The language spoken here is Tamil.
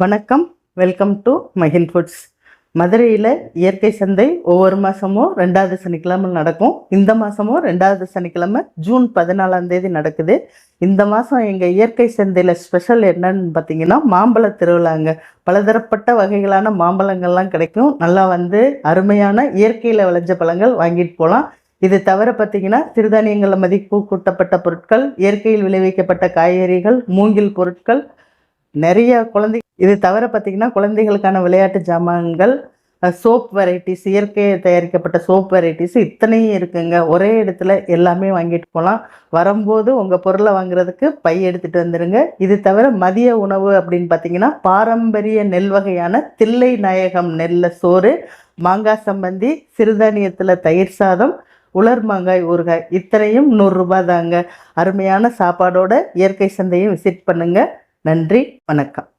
வணக்கம். Welcome to மஹின் foods. மதுரையில் இயற்கை சந்தை ஒவ்வொரு மாதமும் 2வது சனிக்கிழமை நடக்கும். இந்த மாதமும் 2வது சனிக்கிழமை ஜூன் 14 நடக்குது. இந்த மாதம் எங்கள் இயற்கை சந்தையில் ஸ்பெஷல் என்னன்னு பார்த்தீங்கன்னா மாம்பழ திருவிழாங்க. பலதரப்பட்ட வகைகளான மாம்பழங்கள்லாம் கிடைக்கும். நல்லா அருமையான இயற்கையில் விளைஞ்ச பழங்கள் வாங்கிட்டு போகலாம். இது தவிர பார்த்தீங்கன்னா சிறுதானியங்களில் மதிப்பு கூட்டப்பட்ட பொருட்கள், இயற்கையில் விளைவிக்கப்பட்ட காய்கறிகள், மூங்கில் பொருட்கள், நிறைய இது தவிர பார்த்தீங்கன்னா குழந்தைகளுக்கான விளையாட்டு ஜாமான்கள், சோப் வெரைட்டிஸ், இயற்கையை தயாரிக்கப்பட்ட சோப் வெரைட்டிஸ் இத்தனையும் இருக்குங்க. ஒரே இடத்துல எல்லாமே வாங்கிட்டு போகலாம். வரும்போது உங்கள் பொருளை வாங்குறதுக்கு பை எடுத்துகிட்டு வந்துடுங்க. இது தவிர மதிய உணவு அப்படின்னு பார்த்தீங்கன்னா பாரம்பரிய நெல் வகையான தில்லை நாயகம் நெல்லை சோறு, மாங்காய் சம்பந்தி, சிறுதானியத்தில் தயிர் சாதம், உலர் மாங்காய் ஊறுகாய் இத்தனையும் 100 ரூபாய் தாங்க. அருமையான சாப்பாடோட இயற்கை சந்தையும் விசிட் பண்ணுங்கள். நன்றி, வணக்கம்.